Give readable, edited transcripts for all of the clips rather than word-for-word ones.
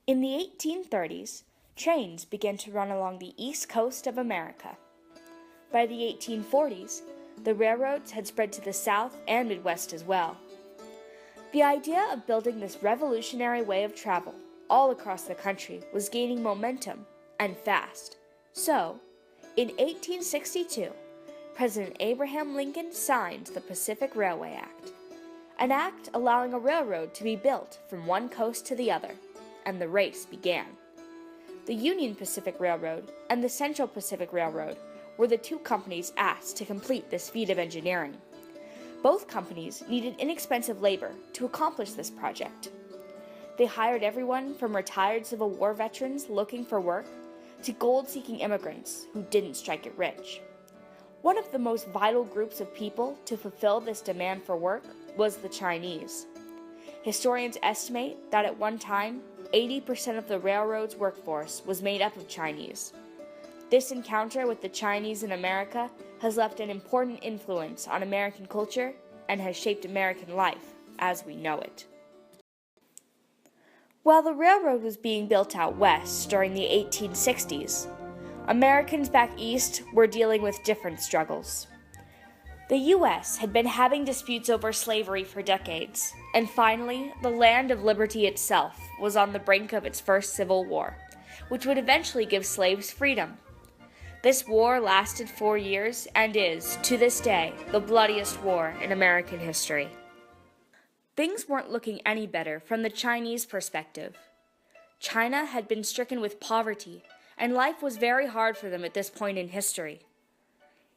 In the 1830s, trains began to run along the east coast of America. By the 1840s, the railroads had spread to the South and Midwest as well. The idea of building this revolutionary way of travel all across the country was gaining momentum, and fast. So, in 1862, President Abraham Lincoln signed the Pacific Railway Act, an act allowing a railroad to be built from one coast to the other, and the race began. The Union Pacific Railroad and the Central Pacific Railroad were the two companies asked to complete this feat of engineering. Both companies needed inexpensive labor to accomplish this project. They hired everyone from retired Civil War veterans looking for work to gold-seeking immigrants who didn't strike it rich. One of the most vital groups of people to fulfill this demand for work was the Chinese. Historians estimate that at one time, 80% of the railroad's workforce was made up of Chinese. This encounter with the Chinese in America has left an important influence on American culture and has shaped American life as we know it. While the railroad was being built out west during the 1860s, Americans back east were dealing with different struggles. The U.S. had been having disputes over slavery for decades, and finally, the land of liberty itself was on the brink of its first Civil War, which would eventually give slaves freedom. This war lasted 4 years and is, to this day, the bloodiest war in American history. Things weren't looking any better from the Chinese perspective. China had been stricken with poverty, and life was very hard for them at this point in history.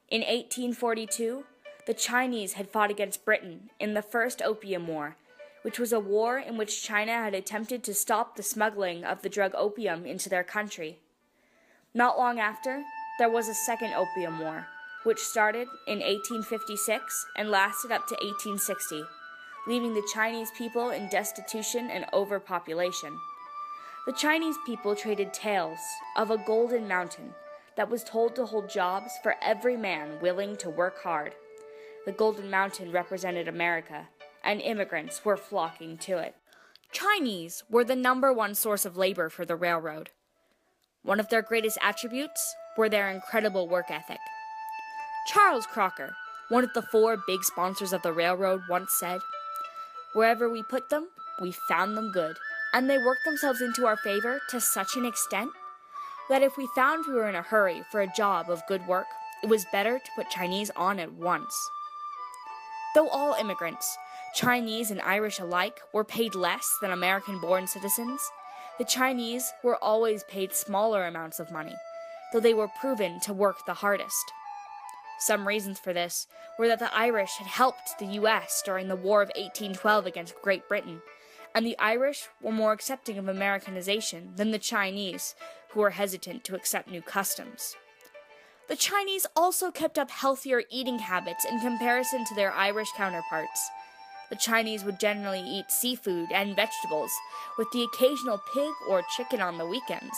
In 1842, the Chinese had fought against Britain in the First Opium War, which was a war in which China had attempted to stop the smuggling of the drug opium into their country. Not long after, there was a Second Opium War, which started in 1856 and lasted up to 1860, leaving the Chinese people in destitution and overpopulation. The Chinese people traded tales of a golden mountain that was told to hold jobs for every man willing to work hard. The Golden Mountain represented America, and immigrants were flocking to it. Chinese were the #1 source of labor for the railroad. One of their greatest attributes were their incredible work ethic. Charles Crocker, one of the 4 big sponsors of the railroad, once said, "Wherever we put them, we found them good, and they worked themselves into our favor to such an extent that if we found we were in a hurry for a job of good work, it was better to put Chinese on at once." Though all immigrants, Chinese and Irish alike, were paid less than American-born citizens, the Chinese were always paid smaller amounts of money, though they were proven to work the hardest. Some reasons for this were that the Irish had helped the U.S. during the War of 1812 against Great Britain, and the Irish were more accepting of Americanization than the Chinese, who were hesitant to accept new customs. The Chinese also kept up healthier eating habits in comparison to their Irish counterparts. The Chinese would generally eat seafood and vegetables, with the occasional pig or chicken on the weekends.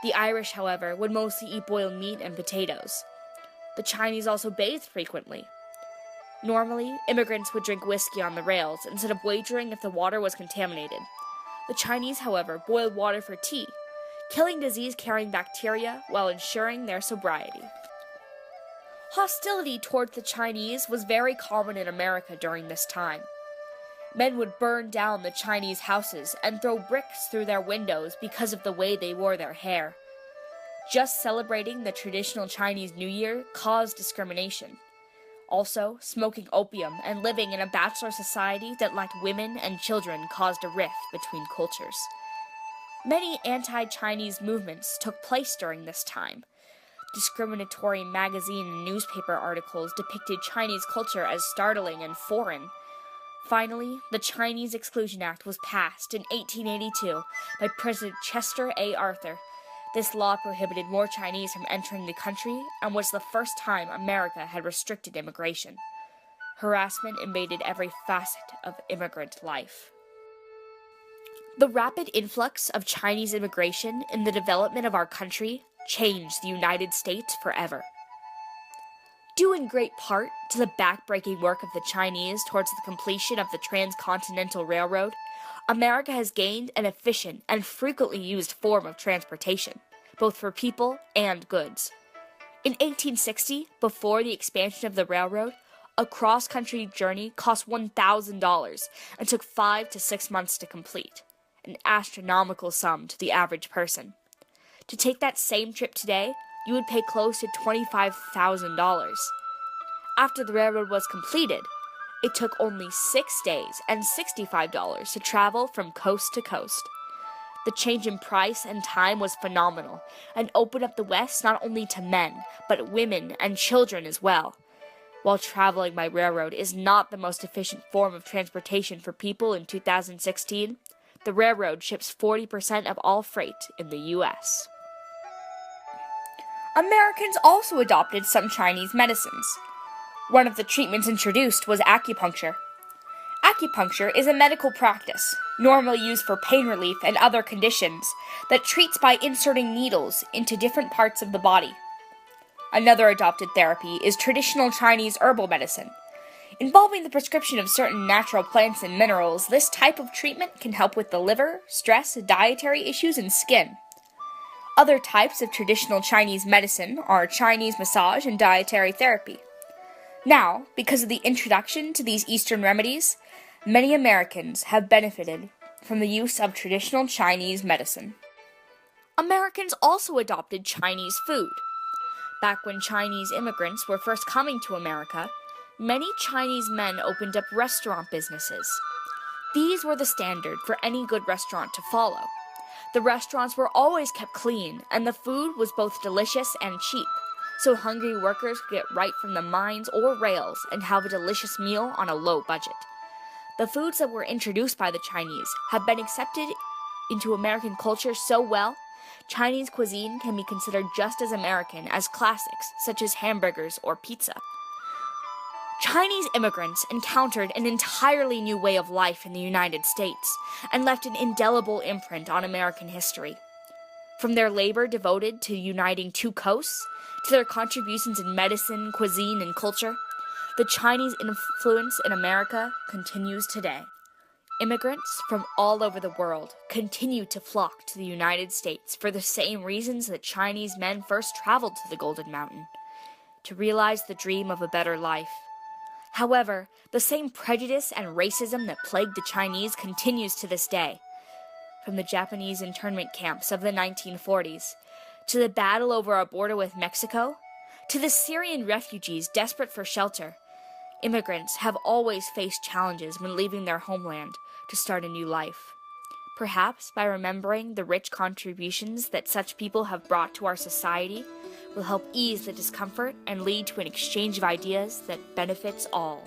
The Irish, however, would mostly eat boiled meat and potatoes. The Chinese also bathed frequently. Normally, immigrants would drink whiskey on the rails instead of wagering if the water was contaminated. The Chinese, however, boiled water for tea, killing disease-carrying bacteria while ensuring their sobriety. Hostility towards the Chinese was very common in America during this time. Men would burn down the Chinese houses and throw bricks through their windows because of the way they wore their hair. Just celebrating the traditional Chinese New Year caused discrimination. Also, smoking opium and living in a bachelor society that lacked women and children caused a rift between cultures. Many anti-Chinese movements took place during this time. Discriminatory magazine and newspaper articles depicted Chinese culture as startling and foreign. Finally, the Chinese Exclusion Act was passed in 1882 by President Chester A. Arthur. This law prohibited more Chinese from entering the country and was the first time America had restricted immigration. Harassment invaded every facet of immigrant life. The rapid influx of Chinese immigration in the development of our country changed the United States forever. Due in great part to the backbreaking work of the Chinese towards the completion of the Transcontinental Railroad, America has gained an efficient and frequently used form of transportation, both for people and goods. In 1860, before the expansion of the railroad, a cross-country journey cost $1,000 and took 5 to 6 months to complete, an astronomical sum to the average person. To take that same trip today, you would pay close to $25,000. After the railroad was completed, it took only 6 days and $65 to travel from coast to coast. The change in price and time was phenomenal and opened up the West not only to men, but women and children as well. While traveling by railroad is not the most efficient form of transportation for people in 2016, the railroad ships 40% of all freight in the U.S. Americans also adopted some Chinese medicines. One of the treatments introduced was acupuncture. Acupuncture is a medical practice, normally used for pain relief and other conditions, that treats by inserting needles into different parts of the body. Another adopted therapy is traditional Chinese herbal medicine. Involving the prescription of certain natural plants and minerals, this type of treatment can help with the liver, stress, dietary issues, and skin. Other types of traditional Chinese medicine are Chinese massage and dietary therapy. Now, because of the introduction to these Eastern remedies, many Americans have benefited from the use of traditional Chinese medicine. Americans also adopted Chinese food. Back when Chinese immigrants were first coming to America, many Chinese men opened up restaurant businesses. These were the standard for any good restaurant to follow. The restaurants were always kept clean, and the food was both delicious and cheap, so hungry workers could get right from the mines or rails and have a delicious meal on a low budget. The foods that were introduced by the Chinese have been accepted into American culture so well, Chinese cuisine can be considered just as American as classics such as hamburgers or pizza. Chinese immigrants encountered an entirely new way of life in the United States and left an indelible imprint on American history. From their labor devoted to uniting two coasts, to their contributions in medicine, cuisine, and culture, the Chinese influence in America continues today. Immigrants from all over the world continue to flock to the United States for the same reasons that Chinese men first traveled to the Golden Mountain, to realize the dream of a better life. However, the same prejudice and racism that plagued the Chinese continues to this day. From the Japanese internment camps of the 1940s, to the battle over our border with Mexico, to the Syrian refugees desperate for shelter, immigrants have always faced challenges when leaving their homeland to start a new life. Perhaps by remembering the rich contributions that such people have brought to our society will help ease the discomfort and lead to an exchange of ideas that benefits all.